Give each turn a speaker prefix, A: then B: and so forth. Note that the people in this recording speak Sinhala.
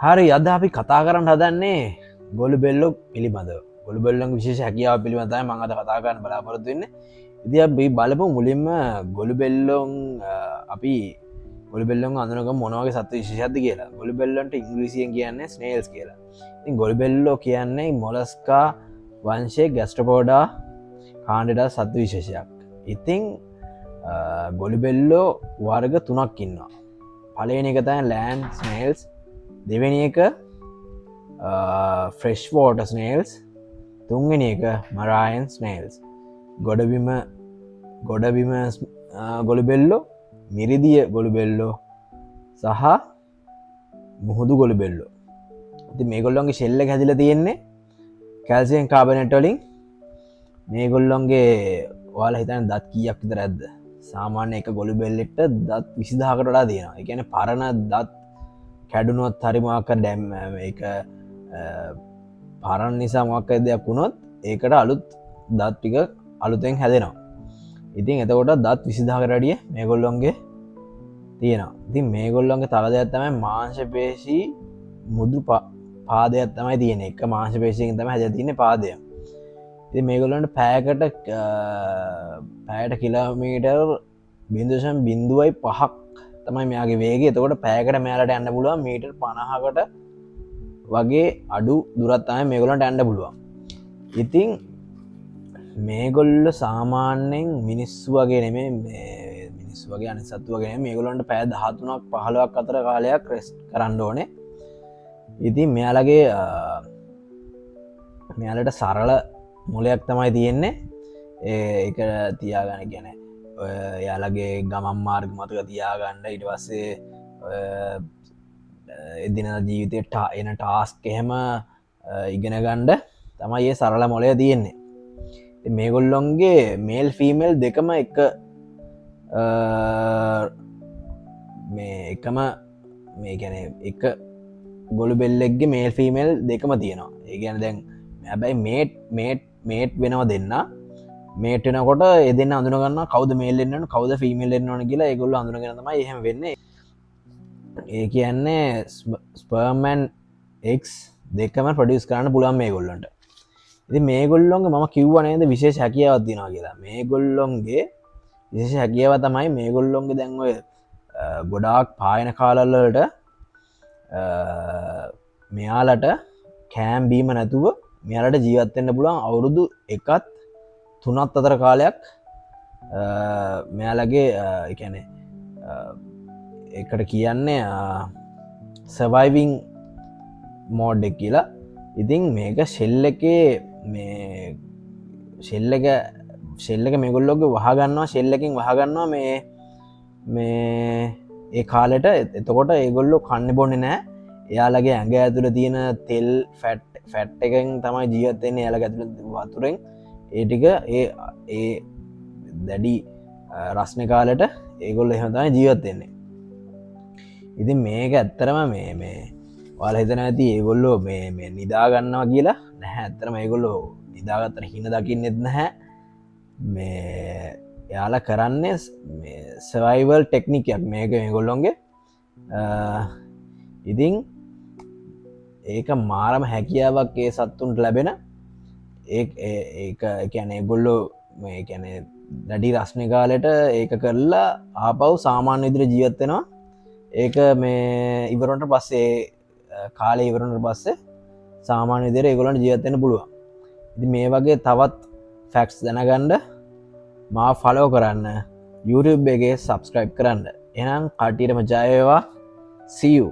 A: හරි අද අපි කතා කරන්න හදන්නේ ගොළු බෙල්ලෝ පිළිබඳව. ගොළු බෙල්ලන් විශේෂ හැකියාව පිළිබඳව තමයි මම අද කතා කරන්න බලාපොරොත්තු වෙන්නේ. ඉතින් අපි බලමු මුලින්ම ගොළු බෙල්ලොන් අපි ගොළු බෙල්ලොන් අඳුනගමු මොන වගේ සත්ත්ව විශේෂයක්ද කියලා. ගොළු බෙල්ලන්ට ඉංග්‍රීසියෙන් කියන්නේ ස්නේල්ස් කියලා. ඉතින් ගොළු බෙල්ලෝ කියන්නේ මොලස්කා වංශයේ ගැස්ට්‍රොපෝඩා කාණ්ඩයට සත්ත්ව විශේෂයක්. ඉතින් ගොළු බෙල්ලෝ වර්ග 3ක් ඉන්නවා. පළවෙනි එක තමයි ලෑන්ඩ් ස්නේල්ස්, දෙවෙනි එක ෆ්‍රෙෂ් වෝටර් ස්නේල්ස්, තුන්වෙනි එක මරායන් ස්නේල්ස්. ගොඩබිම ගොළු බෙල්ලෝ, මිරිදිය ගොළු බෙල්ලෝ සහ මුහුදු ගොළු බෙල්ලෝ. ඉතින් මේගොල්ලොන්ගේ ෂෙල් එක හැදිලා තියෙන්නේ කැල්සියම් කාබනේට් වලින්. මේගොල්ලොන්ගේ ඔයාලා හිතන්නේ දත් කීයක් විතර ඇද්ද? සාමාන්‍ය එක ගොළු බෙල්ලෙට දත් 20000කට වඩා තියෙනවා. ඒ කියන්නේ පරණ දත් කැඩුනොත් හරි මොකක් හරි දැම් ඒක පරණ නිසා මොකක් හරි දෙයක් වුණොත් ඒකට අලුත් දත් ටික අලුතෙන් හැදෙනවා. ඉතින් එතකොට දත් 20000කට වැඩිය මේගොල්ලොන්ගේ තියෙනවා. ඉතින් මේගොල්ලොන්ගේ තව දෙයක් තමයි මාංශ පේශී මුදු පාදයක් තමයි තියෙන්නේ. එක මාංශ පේශියකින් තමයි හැදලා තියෙන්නේ පාදය. ඉතින් මේගොල්ලන්ට පැයට කිලෝමීටර් 0.05ක් තමයි මෙයාගේ වේගය. එතකොට පැයකට මෙයාලට යන්න පුළුවන් මීටර් 50කට වගේ අඩු දුරක් තමයි මේගොල්ලන්ට යන්න පුළුවන්. ඉතින් මේගොල්ලෝ සාමාන්‍යයෙන් මිනිස්සු වගේ නෙමෙයි, මිනිස්සු වගේ අනිත් සත්තු වගේ නෙමෙයි. මේගොල්ලන්ට පැය 13ක් 15ක් අතර කාලයක් රෙස්ට් කරන්න ඕනේ. ඉතින් මෙයාලට සරල මොලයක් තමයි තියෙන්නේ. ඒක තියාගන්න කියන්නේ යාලගේ ගමන් මාර්ග මතක තියාගන්න, ඊට පස්සේ එදිනෙදා ජීවිතයට එන ටාස්ක් එහෙම ඉගෙන ගන්න තමයි මේ සරල මොලය තියෙන්නේ. ඉතින් මේගොල්ලොන්ගේ මේල් ෆීමේල් දෙකම එක මේ කියන්නේ එක ගොළු බෙල්ලෙක්ගේ මේල් ෆීමේල් දෙකම තියෙනවා. ඒ කියන්නේ දැන් හැබැයි මේට් වෙනවා දෙන්න. මේට් වෙනකොට ඒ දෙන්න අඳුනගන්න කවුද මේල් වෙන්න ඕන කවුද ෆීමේල් වෙන්න ඕන කියලා ඒගොල්ලෝ අඳුනගෙන තමයි එහෙම වෙන්නේ. ඒ කියන්නේ ස්පර්ම් ඇන්ඩ් එග්ස් දෙකම ප්‍රොඩියුස් කරන්න පුළුවන් මේගොල්ලන්ට. ඉතින් මේගොල්ලොන්ගේ මම කිව්වා නේද විශේෂ හැකියාවක් තියෙනවා කියලා. මේගොල්ලොන්ගේ විශේෂ හැකියාව තමයි මේගොල්ලොන්ගේ දැන් ඔය ගොඩාක් පායන කාලවල වලට මෙයාලට කෑම් බීම නැතුව මෙයාලට ජීවත් වෙන්න පුළුවන් අවුරුදු 1ත් 3ත් අතර කාලයක්. මෙයාලගේ ඒ කියන්නේ ඒකට කියන්නේ සර්වයිවිං මෝඩ් එක කියලා. ඉතින් මේක ෂෙල් එකේ මේ ෂෙල් එක මේගොල්ලෝගේ වහගන්නවා, ෂෙල් එකකින් වහගන්නවා මේ ඒ කාලෙට. එතකොට ඒගොල්ලෝ කන්නේ බොන්නේ නැහැ. එයාලගේ ඇඟ ඇතුළේ තියෙන තෙල් ෆැට් එකෙන් තමයි ජීවත් වෙන්නේ. එයාලගේ ඇතුළේ වතුරෙන් ඒ ටික ඒ දැඩි රස්නේ කාලෙට ඒගොල්ලෝ එහෙම තමයි ජීවත් වෙන්නේ. ඉතින් මේක ඇත්තරම මේ ඔයාලා හිතන ඇති ඒගොල්ලෝ මේ නිදා ගන්නවා කියලා නැහැ. ඇත්තරම ඒගොල්ලෝ නිදාගත්තට හින දකින්නෙත් නැහැ. මේ එයාලා කරන්නේ මේ සර්වයිවල් ටෙක්නික් එකක් මේක මේගොල්ලොන්ගේ. ඉතින් ඒක මාරම හැකියාවක් ඒ සත්තුන්ට ලැබෙන. ඒක කියන්නේ ඒගොල්ලෝ මේ කියන්නේ දැඩි රස්නේ කාලෙට ඒක කරලා ආපහු සාමාන්‍ය විදිහට ජීවත් වෙනවා. ඒක මේ ඉවරනට පස්සේ කාලේ ඉවරනට පස්සේ සාමාන්‍ය විදිහට ඒගොල්ලන්ට ජීවත් වෙන්න පුළුවන්. ඉතින් මේ වගේ තවත් ෆැක්ට්ස් දැනගන්න මාව ෆලෝ කරන්න, YouTube එකේ subscribe කරන්න. එහෙනම් කට්ටියටම ජය වේවා. See you.